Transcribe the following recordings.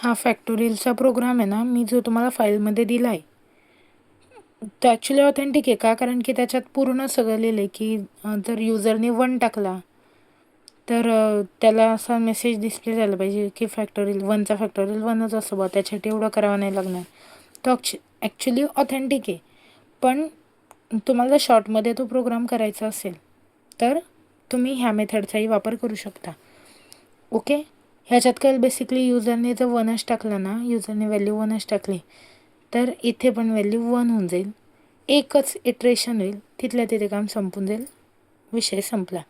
हा फॅक्टोरियलचा प्रोग्राम आहे ना, मी जो तुम्हाला फाईलमध्ये दिला आहे तो ॲक्च्युली ऑथेंटिक आहे का, कारण की त्याच्यात पूर्ण सगळं लिहिलं आहे की जर युजरने 1 टाकला तर त्याला असा मेसेज डिस्प्ले झाला पाहिजे की फॅक्टोरियल 1चा फॅक्टोरियल 1च असं बा, त्याच्यासाठी एवढं करावं नाही लागणार. तो ॲक्च्युली ऑथेंटिक आहे. पण तुम्हाला शॉर्टमध्ये तो प्रोग्राम करायचा असेल तर तुम्ही ह्या मेथडचाही वापर करू शकता. ओके, ह्याच्यात काय बेसिकली युजरने जर 1च टाकला ना, युजरने व्हॅल्यू 1च टाकली तर इथे पण व्हॅल्यू 1 होऊन जाईल. एकच इटरेशन होईल, तिथल्या तिथे काम संपून जाईल, विषय संपला.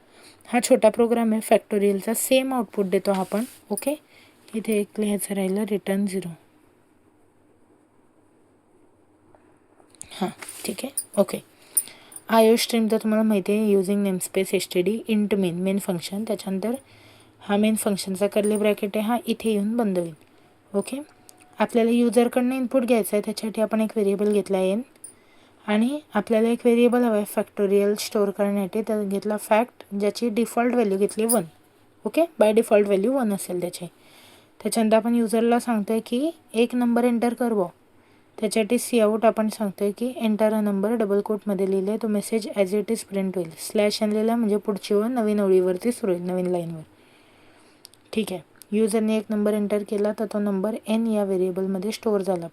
हा छोटा प्रोग्राम आहे फॅक्टोरियलचा, सेम आउटपुट देतो हा पण. ओके, इथे एक लिहायचं राहिलं, रिटर्न 0. हां ठीक आहे. ओके, आय ओ स्ट्रीम तर तुम्हाला माहिती आहे, using namespace HTTP int main function. त्याच्यानंतर हा मेन फंक्शनचा कर्ली ब्रॅकेट आहे, हा इथे येऊन बंद होईल. ओके, आपल्याला युजरकडनं इनपुट घ्यायचं आहे, त्याच्यासाठी आपण एक व्हेरिएबल घेतला आहे आणि आपल्याला एक व्हेरिएबल हवा आहे फॅक्टोरियल स्टोअर करण्यासाठी. तर घेतला फॅक्ट, ज्याची डिफॉल्ट व्हॅल्यू घेतली 1. ओके, बाय डिफॉल्ट व्हॅल्यू 1 असेल त्याची. त्याच्यानंतर आपण युजरला सांगतो आहे की एक नंबर एंटर कर बो. त्याच्यासाठी सी आऊट आपण सांगतो आहे की एंटर अ नंबर डबल कोटमध्ये लिहिले, तो message as it is print होईल. स्लॅश एन लिहिला म्हणजे पुढची ओळ नवीन ओळीवरती सुरू होईल, नवीन लाईनवर. ठीक आहे, युजरने एक नंबर एंटर केला तर तो नंबर एन या व्हेरिएबलमध्ये स्टोअर झाला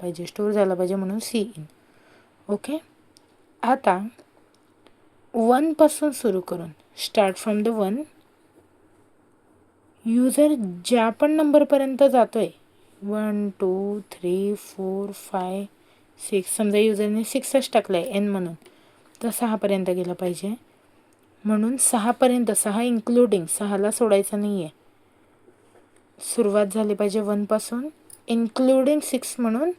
पाहिजे म्हणून सी इन. ओके, आता 1 पासून सुरू करून स्टार्ट फ्रॉम द 1, युजर ज्या पण नंबरपर्यंत जातोय 1 2 3 4 5 6, समजा युजरने 6च टाकलं आहे एन म्हणून, तर 6पर्यंत गेलं पाहिजे. म्हणून 6पर्यंत, 6 इन्क्लुडिंग, 6ला सोडायचं नाही आहे. सुरुवात झाली पाहिजे 1 पासून, इन्क्लुडिंग 6 म्हणून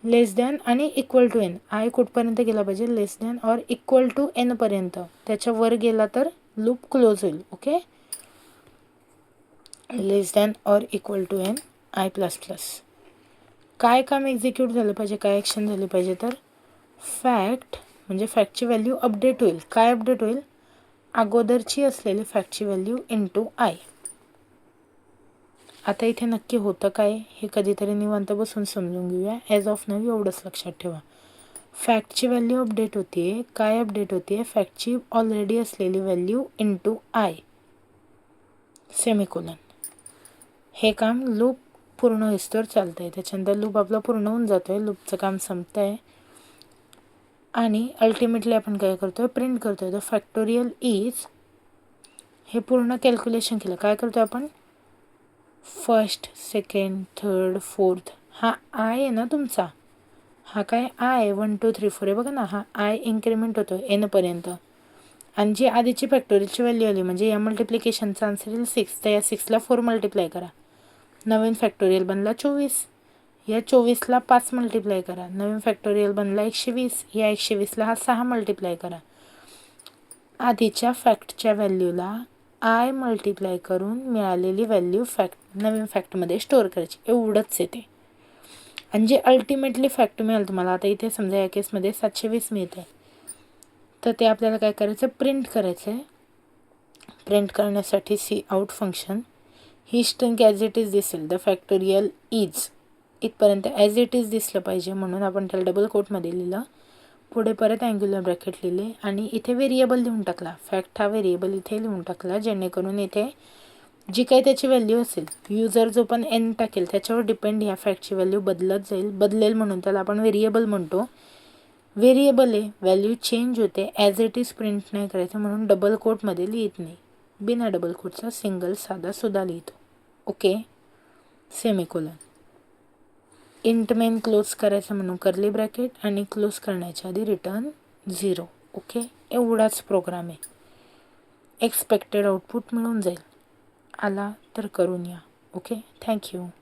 लेस दॅन आणि इक्वल टू एन. आय कुठपर्यंत गेला पाहिजे, less than or equal to n पर्यंत. त्याच्या वर गेला तर लूप क्लोज होईल. Okay, less than or equal to n I plus plus. काय काम एक्झिक्यूट झालं पाहिजे, काय ॲक्शन झाली पाहिजे, तर फॅक्ट म्हणजे फॅक्टची व्हॅल्यू अपडेट होईल. काय अपडेट होईल, अगोदरची असलेली फॅक्टची व्हॅल्यू इंटू आय. आता इथे नक्की होतं काय हे कधीतरी निवांत बसून समजून घेऊया. ॲज ऑफ नाव एवढंच लक्षात ठेवा, फॅक्टची व्हॅल्यू अपडेट होते. काय अपडेट होते, फॅक्टची ऑलरेडी असलेली व्हॅल्यू इंटू आय सेमिकोलन. हे काम लूप पूर्ण होईस्तोवर चालतं आहे. त्याच्यानंतर लूप आपला पूर्ण होऊन जातो आहे, लूपचं काम संपतं आहे आणि अल्टिमेटली आपण काय करतो आहे, प्रिंट करतो आहे. तर फॅक्टोरियल इज, हे पूर्ण कॅल्क्युलेशन केलं. काय करतो आपण, फर्स्ट सेकंड थर्ड फोर्थ, हा आय आहे ना तुमचा, हा काय आय 1 2 3 4 आहे बघा ना, हा आय इन्क्रीमेंट होतो एनपर्यंत. आणि जी आधीची फॅक्टोरियलची व्हॅल्यू आली म्हणजे या मल्टिप्लिकेशनचा आन्सर येईल 6, तर या 6ला 4 मल्टिप्लाय करा, नवीन फॅक्टोरियल बनला 24. या 24ला 5 मल्टिप्लाय करा, नवीन फॅक्टोरियल बनला 120. या 120ला हा 6 मल्टिप्लाय करा. आधीच्या फॅक्टच्या व्हॅल्यूला आय मल्टिप्लाय करून मिळालेली व्हॅल्यू नवीन फॅक्टमध्ये स्टोअर करायची, एवढंच येते. आणि जे अल्टिमेटली फॅक्ट मिळेल तुम्हाला, आता इथे समजा या केसमध्ये 720 मिळत आहे, तर ते आपल्याला काय करायचं, प्रिंट करायचं आहे. प्रिंट करण्यासाठी सी आउट फंक्शन, ही स्ट्रिंग ॲज इट इज दिसेल, द फॅक्टोरियल इज इथपर्यंत ॲज इट इज दिसलं पाहिजे म्हणून आपण त्याला डबल कोटमध्ये लिहिलं. पुढे परत अँग्युलर ब्रॅकेट लिहिले आणि इथे व्हेरिएबल लिहून टाकला. फॅक्ट हा व्हेरिएबल इथे लिहून टाकला, जेणेकरून इथे जी काही त्याची व्हॅल्यू असेल, युजर जो पण एन टाकेल त्याच्यावर डिपेंड ह्या फॅक्टची व्हॅल्यू बदलेल म्हणून त्याला आपण व्हेरिएबल म्हणतो. व्हेरिएबल आहे, व्हॅल्यू चेंज होते, ॲज इट इज प्रिंट नाही करायचं म्हणून डबल कोटमध्ये लिहित नाही, बिना डबल कोटचा सिंगल साधा सुद्धा लिहितो. Okay, semicolon. Int main close करायचं म्हणून कर्ली ब्रॅकेट आणि क्लोज करण्याच्या आधी रिटर्न 0. ओके, एवढाच प्रोग्राम आहे. एक्सपेक्टेड आउटपुट मिळून जाईल. आला तर करून या. Okay, thank you.